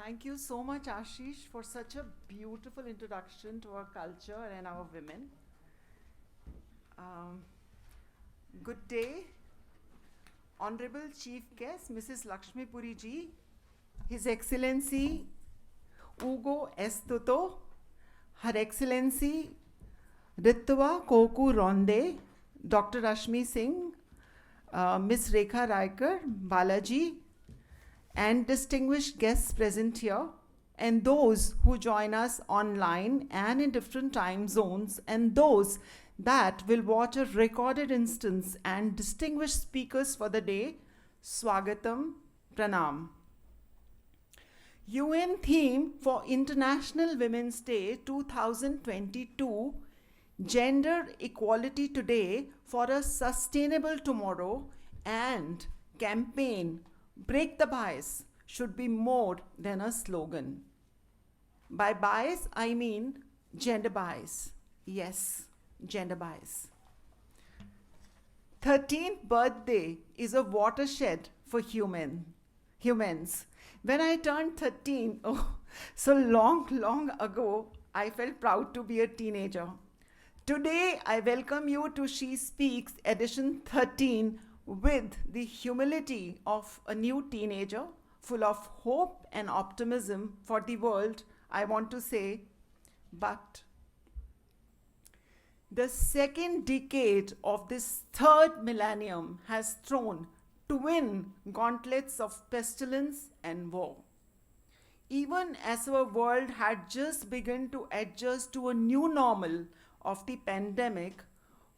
Thank you so much, Ashish, for such a beautiful introduction to our culture and our women. Um, Good day, Honorable Chief Guest, Mrs. Lakshmi Puri ji, His Excellency Ugo Estuto, Her Excellency Ritva Koku Ronde, Dr. Rashmi Singh, Ms. Rekha Raikar, Balaji, and distinguished guests present here, and those who join us online and in different time zones, and those that will watch a recorded instance, and distinguished speakers for the day, Swagatam, Pranam. UN theme for International Women's Day 2022, Gender Equality Today for a Sustainable Tomorrow, and campaign Break the Bias should be more than a slogan. By bias, I mean gender bias. Yes, gender bias. 13th birthday is a watershed for humans. When I turned 13, oh, so long ago, I felt proud to be a teenager. Today, I welcome you to She Speaks edition 13 with the humility of a new teenager, full of hope and optimism for the world. I want to say, but the second decade of this third millennium has thrown twin gauntlets of pestilence and war. Even as our world had just begun to adjust to a new normal of the pandemic,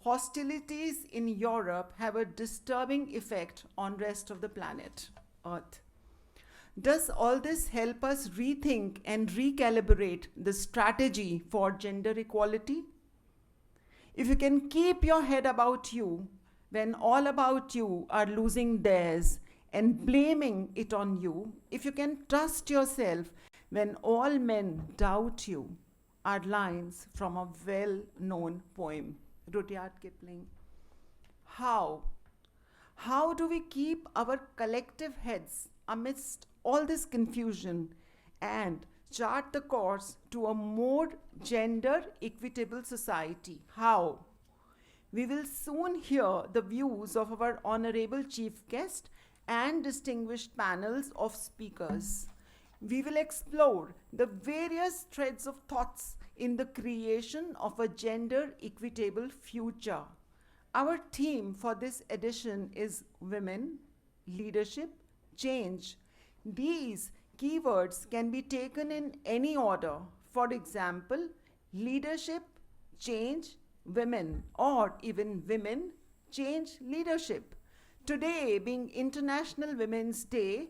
hostilities in Europe have a disturbing effect on rest of the planet, Earth. Does all this help us rethink and recalibrate the strategy for gender equality? If you can keep your head about you when all about you are losing theirs and blaming it on you, if you can trust yourself when all men doubt you, are lines from a well-known poem, Rudyard Kipling. How? How do we keep our collective heads amidst all this confusion and chart the course to a more gender equitable society? How? We will soon hear the views of our honorable chief guest and distinguished panels of speakers. We will explore the various threads of thoughts in the creation of a gender equitable future. Our theme for this edition is Women, Leadership, Change. These keywords can be taken in any order. For example, leadership, change, women, or even women, change, leadership. Today, being International Women's Day,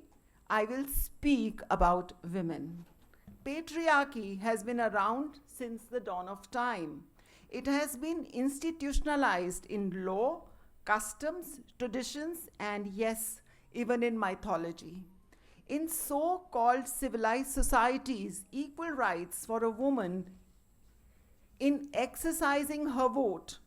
I will speak about women. Patriarchy has been around since the dawn of time. It has been institutionalized in law, customs, traditions, and yes, even in mythology. In so called civilized societies, equal rights for a woman in exercising her vote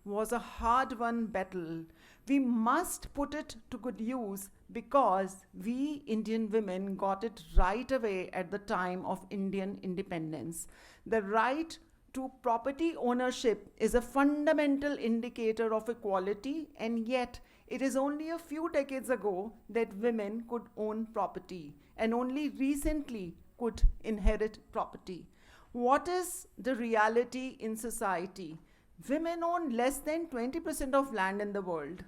was a hard won battle. We must put it to good use because we Indian women got it right away at the time of Indian independence. The right to property ownership is a fundamental indicator of equality, and yet it is only a few decades ago that women could own property and only recently could inherit property. What is the reality in society? Women own less than 20% of land in the world.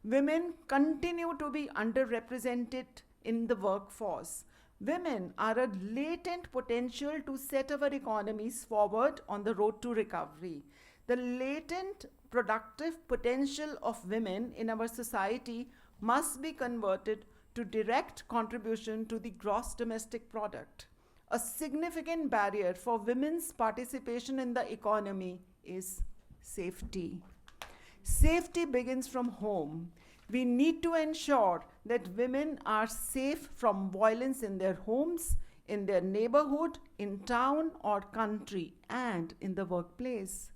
Women continue to be underrepresented in the workforce. Women are a latent potential to set our economies forward on the road to recovery. The latent productive potential of women in our society must be converted to direct contribution to the gross domestic product. A significant barrier for women's participation in the economy is safety. Safety begins from home. We need to ensure that women are safe from violence in their homes, in their neighborhood, in town or country, and in the workplace.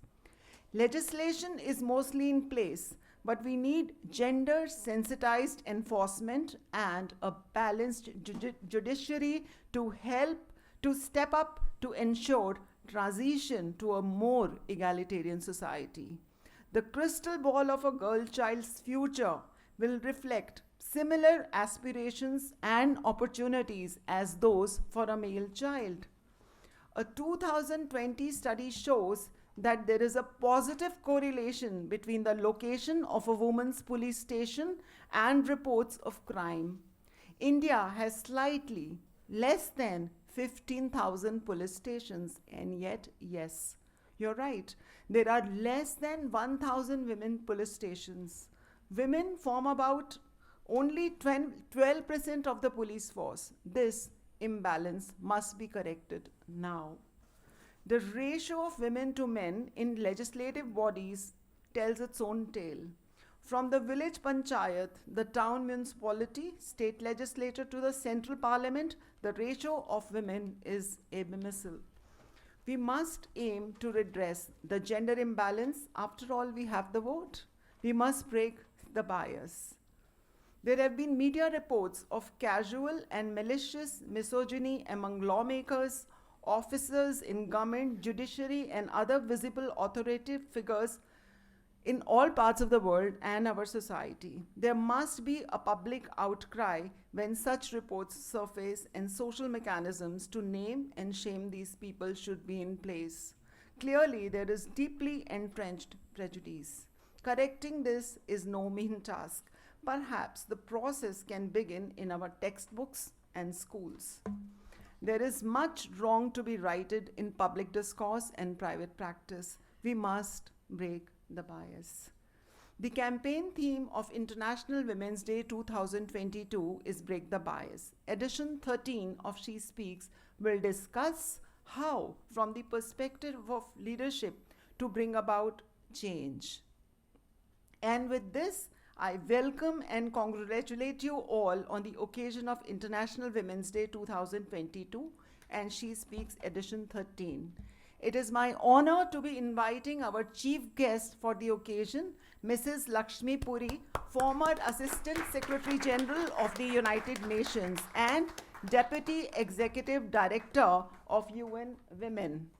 Legislation is mostly in place, but we need gender sensitized enforcement and a balanced judiciary to help to step up to ensure transition to a more egalitarian society. The crystal ball of a girl child's future will reflect similar aspirations and opportunities as those for a male child. A 2020 study shows that there is a positive correlation between the location of a woman's police station and reports of crime. India has slightly less than 15,000 police stations, and yet, yes, you're right, there are less than 1,000 women police stations. Women form about only 12% of the police force. This imbalance must be corrected now. The ratio of women to men in legislative bodies tells its own tale. From the village panchayat, the town municipality, state legislature to the central parliament, the ratio of women is abysmal. We must aim to redress the gender imbalance. After all, we have the vote. We must break the bias. There have been media reports of casual and malicious misogyny among lawmakers, officers in government, judiciary, and other visible authoritative figures in all parts of the world and our society. There must be a public outcry when such reports surface, and social mechanisms to name and shame these people should be in place. Clearly, there is deeply entrenched prejudice. Correcting this is no mean task. Perhaps the process can begin in our textbooks and schools. There is much wrong to be righted in public discourse and private practice. We must break the bias. The campaign theme of International Women's Day 2022 is Break the Bias. Edition 13 of She Speaks will discuss how, from the perspective of leadership, to bring about change. And with this, I welcome and congratulate you all on the occasion of International Women's Day 2022 and She Speaks Edition 13. It is my honor to be inviting our chief guest for the occasion, Mrs. Lakshmi Puri, former Assistant Secretary General of the United Nations and Deputy Executive Director of UN Women,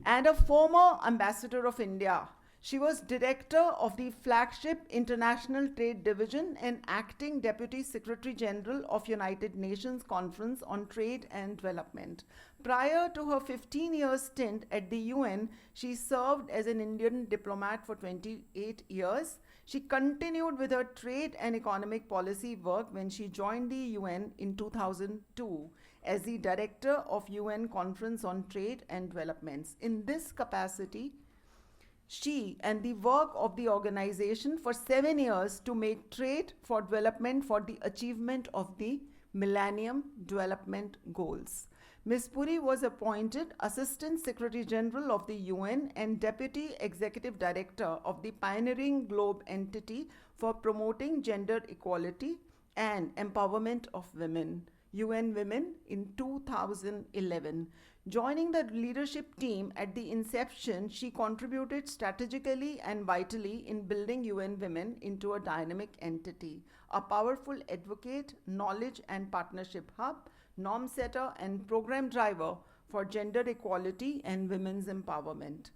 and a former Ambassador of India. She was Director of the Flagship International Trade Division and Acting Deputy Secretary General of United Nations Conference on Trade and Development. Prior to her 15-year stint at the UN, she served as an Indian diplomat for 28 years. She continued with her trade and economic policy work when she joined the UN in 2002 as the Director of UN Conference on Trade and Developments. In this capacity, she and the work of the organization for 7 years to make trade for development for the achievement of the Millennium Development Goals. Ms. Puri was appointed Assistant Secretary General of the UN and Deputy Executive Director of the Pioneering Globe Entity for Promoting Gender Equality and Empowerment of Women, UN Women, in 2011. Joining the leadership team at the inception, she contributed strategically and vitally in building UN Women into a dynamic entity, a powerful advocate, knowledge and partnership hub, norm setter, and program driver for gender equality and women's empowerment.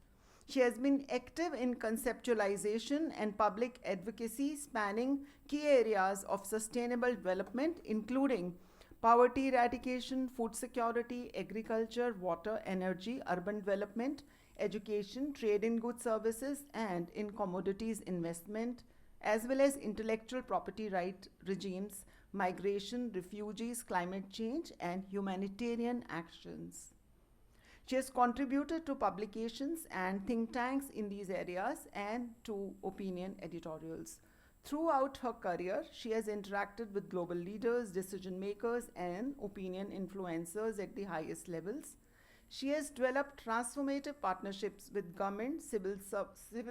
She has been active in conceptualization and public advocacy spanning key areas of sustainable development, including poverty eradication, food security, agriculture, water, energy, urban development, education, trade in goods services, and in commodities investment, as well as intellectual property right regimes, migration, refugees, climate change, and humanitarian actions. She has contributed to publications and think tanks in these areas and to opinion editorials. Throughout her career, she has interacted with global leaders, decision makers, and opinion influencers at the highest levels. She has developed transformative partnerships with government, civil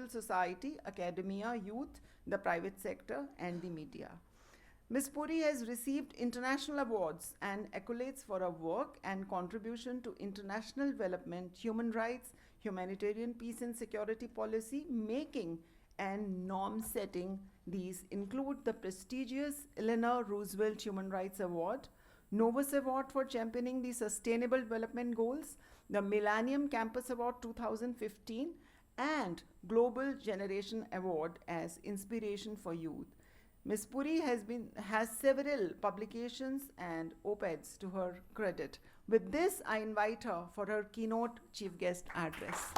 society, academia, youth, the private sector, and the media. Ms. Puri has received international awards and accolades for her work and contribution to international development, human rights, humanitarian peace and security policy, making and norm setting. These include the prestigious Eleanor Roosevelt Human Rights Award, Novus Award for championing the Sustainable Development Goals, the Millennium Campus Award 2015, and Global Generation Award as Inspiration for Youth. Ms. Puri has several publications and op-eds to her credit. With this, I invite her for her keynote chief guest address.